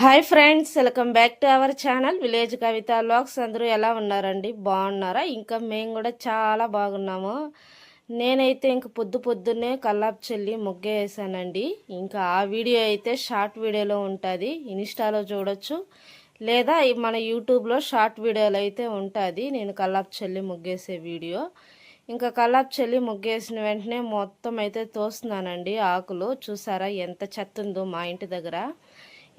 Hi friends, welcome back to our channel village Kavitha vlogs. అందరూ ఎలా ఉన్నారండి? బాగున్నారా? ఇంకా మేము కూడా చాలా బాగున్నాము. నేనైతే ఇంక పొద్దున్నే కల్లాపు చల్లి ముగ్గేసానండి. ఇంకా ఆ వీడియో అయితే షార్ట్ వీడియోలో ఉంటుంది, ఇన్స్టాలో చూడొచ్చు, లేదా మన యూట్యూబ్లో షార్ట్ వీడియోలో అయితే ఉంటుంది నేను కల్లాపు చల్లి ముగ్గేసే వీడియో. ఇంకా కల్లాపు చల్లి ముగ్గేసిన వెంటనే మొత్తం అయితే తోస్తున్నానండి. ఆకులు చూసారా ఎంత చెత్త ఉందో మా ఇంటి దగ్గర.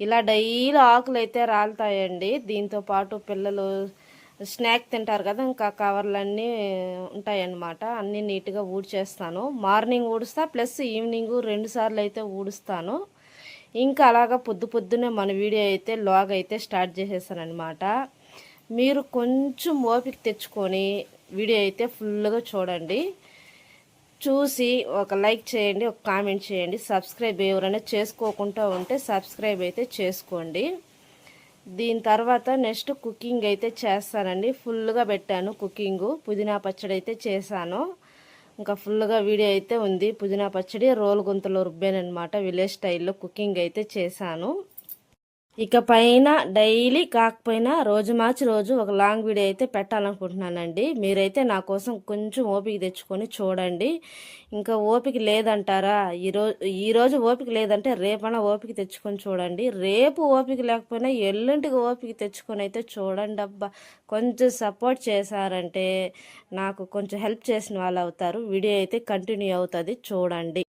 ఇలా డైలీ ఆకులు అయితే రాలుతాయండి. దీంతో పాటు పిల్లలు స్నాక్ తింటారు కదా, ఇంకా కవర్లన్నీ ఉంటాయన్నమాట. అన్నీ నీట్గా ఊడ్చేస్తాను. మార్నింగ్ ఊడుస్తా, ప్లస్ ఈవినింగ్ 2 సార్లు అయితే ఊడుస్తాను. ఇంకా అలాగా పొద్దున్నే మన వీడియో అయితే లాగ్ అయితే స్టార్ట్ చేసేసానమాట. మీరు కొంచెం ఓపిక తెచ్చుకొని వీడియో అయితే ఫుల్గా చూడండి. చూసి ఒక లైక్ చేయండి, ఒక కామెంట్ చేయండి. సబ్స్క్రైబ్ ఎవరైనా చేసుకోకుండా ఉంటే సబ్స్క్రైబ్ అయితే చేసుకోండి. దీని తర్వాత నెక్స్ట్ కుకింగ్ అయితే చేస్తానండి. ఫుల్గా పెట్టాను కుకింగ్. పుదీనా పచ్చడి అయితే చేశాను. ఇంకా ఫుల్గా వీడియో అయితే ఉంది. పుదీనా పచ్చడి రోలు గుంతలో రుబ్బానమాట. విలేజ్ స్టైల్లో కుకింగ్ అయితే చేశాను. ఇక పైన డైలీ కాకపోయినా రోజు మార్చి రోజు ఒక లాంగ్ వీడియో అయితే పెట్టాలనుకుంటున్నానండి. మీరైతే నా కోసం కొంచెం ఓపిక తెచ్చుకొని చూడండి. ఇంకా ఓపిక లేదంటారా, ఈరోజు ఓపిక లేదంటే రేపైనా ఓపిక తెచ్చుకొని చూడండి. రేపు ఓపిక లేకపోయినా ఎల్లుంటికి ఓపిక తెచ్చుకొని అయితే చూడండి. అబ్బా, కొంచెం సపోర్ట్ చేశారంటే నాకు కొంచెం హెల్ప్ చేసిన వాళ్ళు అవుతారు. వీడియో అయితే కంటిన్యూ అవుతుంది, చూడండి.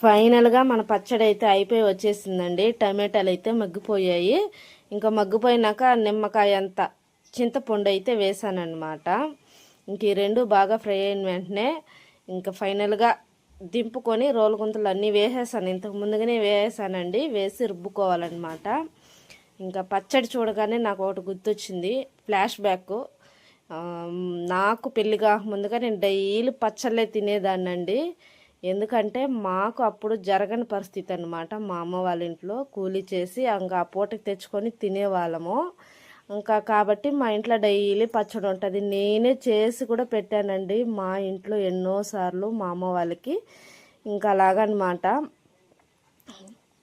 ఫైనల్గా మన పచ్చడి అయితే అయిపోయి వచ్చేసిందండి. టమాటాలు అయితే మగ్గిపోయాయి. ఇంకా మగ్గిపోయినాక నిమ్మకాయ అంత చింతపండు అయితే వేసానన్నమాట. ఇంక ఈ రెండు బాగా ఫ్రై అయిన వెంటనే ఇంకా ఫైనల్గా దింపుకొని రోలు గుంతలు అన్నీ వేసేసాను. ఇంతకు ముందుగానే వేసానండి. వేసి రుబ్బుకోవాలన్నమాట. ఇంకా పచ్చడి చూడగానే నాకు ఒకటి గుర్తొచ్చింది, ఫ్లాష్ బ్యాక్. నాకు పెళ్ళిగా ముందుగా నేను డైలీ పచ్చళ్ళే తినేదాన్నండి. ఎందుకంటే మాకు అప్పుడు జరగని పరిస్థితి అనమాట. మా అమ్మ వాళ్ళ ఇంట్లో కూలీ చేసి ఇంకా ఆ పూటకి తెచ్చుకొని తినేవాళ్ళము. ఇంకా కాబట్టి మా ఇంట్లో డైలీ పచ్చడి ఉంటుంది. నేనే చేసి కూడా పెట్టానండి మా ఇంట్లో ఎన్నోసార్లు మా అమ్మ వాళ్ళకి. ఇంకా అలాగనమాట.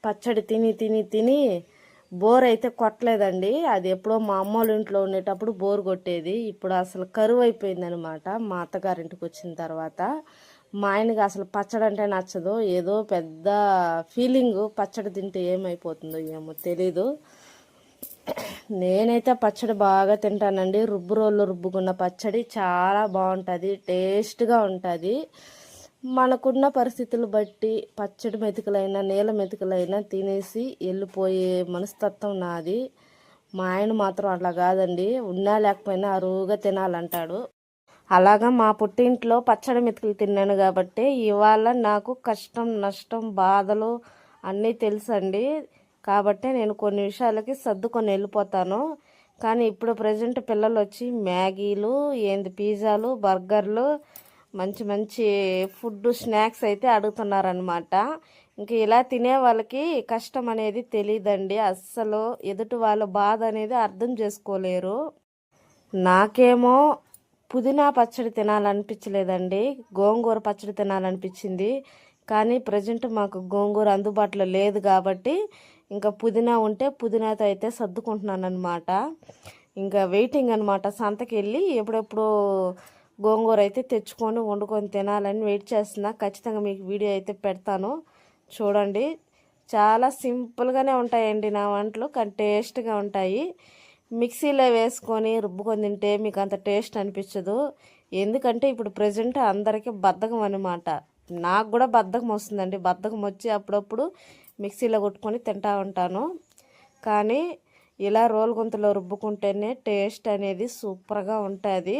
పచ్చడి తిని తిని తిని బోర్ అయితే కొట్టలేదండి. అది ఎప్పుడో మా అమ్మ వాళ్ళ ఇంట్లో ఉండేటప్పుడు బోర్ కొట్టేది. ఇప్పుడు అసలు కరువు అయిపోయింది అనమాట మా అత్తగారింటికి వచ్చిన తర్వాత. మా ఆయనకి అసలు పచ్చడి అంటే నచ్చదు. ఏదో పెద్ద ఫీలింగు, పచ్చడి తింటే ఏమైపోతుందో ఏమో తెలీదు. నేనైతే పచ్చడి బాగా తింటానండి. రుబ్బు రోల్లో రుబ్బుకున్న పచ్చడి చాలా బాగుంటుంది, టేస్ట్గా ఉంటుంది. మనకున్న పరిస్థితులు బట్టి పచ్చడి మెతుకులైనా నీళ్ళ మెతుకులైనా తినేసి వెళ్ళిపోయే మనస్తత్వం నాది. మా ఆయన మాత్రం అట్లా కాదండి, ఉన్నా లేకపోయినా అరువుగా తినాలంటాడు. అలాగా మా పుట్టింట్లో పచ్చడి మెతుకులు తిన్నాను కాబట్టి ఇవాళ నాకు కష్టం నష్టం బాధలు అన్నీ తెలుసండి. కాబట్టి నేను కొన్ని విషయాలకి సర్దుకొని వెళ్ళిపోతాను. కానీ ఇప్పుడు ప్రజెంట్ పిల్లలు వచ్చి మ్యాగీలు ఏంది పిజ్జాలు బర్గర్లు మంచి మంచి ఫుడ్ స్నాక్స్ అయితే అడుగుతున్నారనమాట. ఇంక ఇలా తినే వాళ్ళకి కష్టం అనేది తెలియదండి. అస్సలు ఎదుటి వాళ్ళ బాధ అనేది అర్థం చేసుకోలేరు. నాకేమో పుదీనా పచ్చడి తినాలనిపించలేదండి, గోంగూర పచ్చడి తినాలనిపించింది. కానీ ప్రజెంట్ మాకు గోంగూర అందుబాటులో లేదు కాబట్టి ఇంకా పుదీనా ఉంటే పుదీనాతో అయితే సర్దుకుంటున్నాను అనమాట. ఇంకా వెయిటింగ్ అనమాట. సంతకి వెళ్ళి ఎప్పుడెప్పుడు గోంగూర అయితే తెచ్చుకొని వండుకొని తినాలని వెయిట్ చేస్తున్నా. ఖచ్చితంగా మీకు వీడియో అయితే పెడతాను, చూడండి. చాలా సింపుల్గానే ఉంటాయండి నా వంటలు, కానీ టేస్ట్గా ఉంటాయి. మిక్సీలో వేసుకొని రుబ్బుకొని తింటే మీకు అంత టేస్ట్ అనిపించదు. ఎందుకంటే ఇప్పుడు ప్రజెంట్ అందరికీ బద్ధకం అనమాట. నాకు కూడా బద్ధకం వస్తుందండి. బద్ధకం వచ్చి అప్పుడప్పుడు మిక్సీలో కొట్టుకొని తింటూ ఉంటాను. కానీ ఇలా రోలు గుంతలో రుబ్బుకుంటేనే టేస్ట్ అనేది సూపర్గా ఉంటుంది.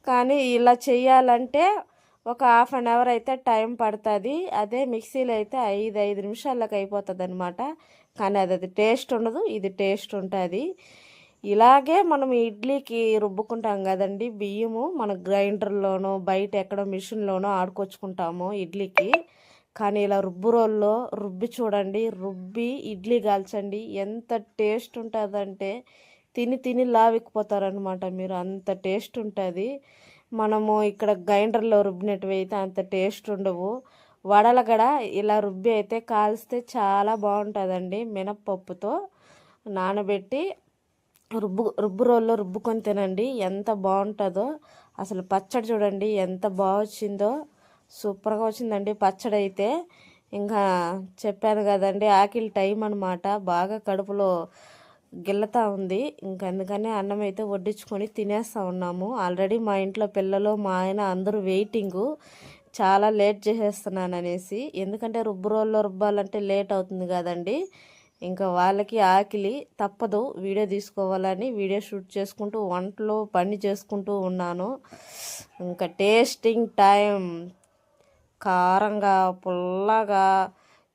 కానీ ఇలా చేయాలంటే ఒక 1/2 అవర్ అయితే టైం పడుతుంది. అదే మిక్సీలో అయితే 5 నిమిషాలకు అయిపోతుంది అనమాట. కానీ అది టేస్ట్ ఉండదు, ఇది టేస్ట్ ఉంటుంది. ఇలాగే మనం ఇడ్లీకి రుబ్బుకుంటాం కదండి బియ్యము, మన గ్రైండర్లోనో బయట ఎక్కడో మిషన్లోనో ఆడుకొచ్చుకుంటాము ఇడ్లీకి. కానీ ఇలా రుబ్బు రోల్లో రుబ్బి చూడండి, రుబ్బి ఇడ్లీ కాల్చండి, ఎంత టేస్ట్ ఉంటుందంటే తిని తిని లావెక్కిపోతారనమాట మీరు, అంత టేస్ట్ ఉంటుంది. మనము ఇక్కడ గ్రైండర్లో రుబ్బినట్టు అయితే అంత టేస్ట్ ఉండవు. వడల కూడా ఇలా రుబ్బి అయితే కాల్స్తే చాలా బాగుంటుందండి. మినప్పప్పుతో నానబెట్టి రుబ్బు రోల్లో రుబ్బుకొని తినండి, ఎంత బాగుంటుందో. అసలు పచ్చడి చూడండి ఎంత బాగా వచ్చిందో, సూపర్గా వచ్చిందండి పచ్చడి అయితే. ఇంకా చెప్పాను కదండి, ఆకిలి టైం అనమాట, బాగా కడుపులో గిల్లతా ఉంది. ఇంక అందుకని అన్నం అయితే వడ్డించుకొని తినేస్తూ ఉన్నాము. ఆల్రెడీ మా ఇంట్లో పిల్లలు మా ఆయన అందరూ వెయిటింగు, చాలా లేట్ చేసేస్తున్నాను అనేసి. ఎందుకంటే రుబ్బు రోల్లో రుబ్బాలంటే లేట్ అవుతుంది కదండి. ఇంకా వాళ్ళకి ఆకిలి తప్పదు, వీడియో తీసుకోవాలని వీడియో షూట్ చేసుకుంటూ వంటలు పని చేసుకుంటూ ఉన్నాను. ఇంకా టేస్టింగ్ టైం. కారంగా పుల్లగా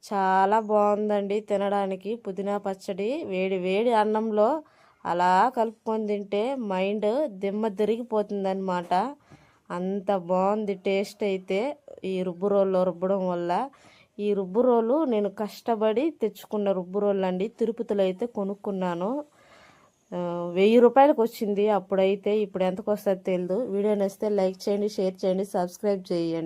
చాలా బాగుందండి తినడానికి. పుదీనా పచ్చడి వేడి వేడి అన్నంలో అలా కలుపుకొని తింటే మైండ్ దిమ్మ తిరిగిపోతుందన్నమాట. అంత బాగుంది టేస్ట్ అయితే ఈ రుబ్బు రోల్లో రుబ్బడం వల్ల. ఈ రుబ్బు రోలు నేను కష్టపడి తెచ్చుకున్న రుబ్బు రోళ్ళు అండి. తిరుపతిలో అయితే కొనుక్కున్నాను. 1000 రూపాయలకు వచ్చింది అప్పుడైతే. ఇప్పుడు ఎంతకు వస్తుందో తెలియదు. వీడియో నచ్చితే లైక్ చేయండి, షేర్ చేయండి, సబ్స్క్రైబ్ చేయండి.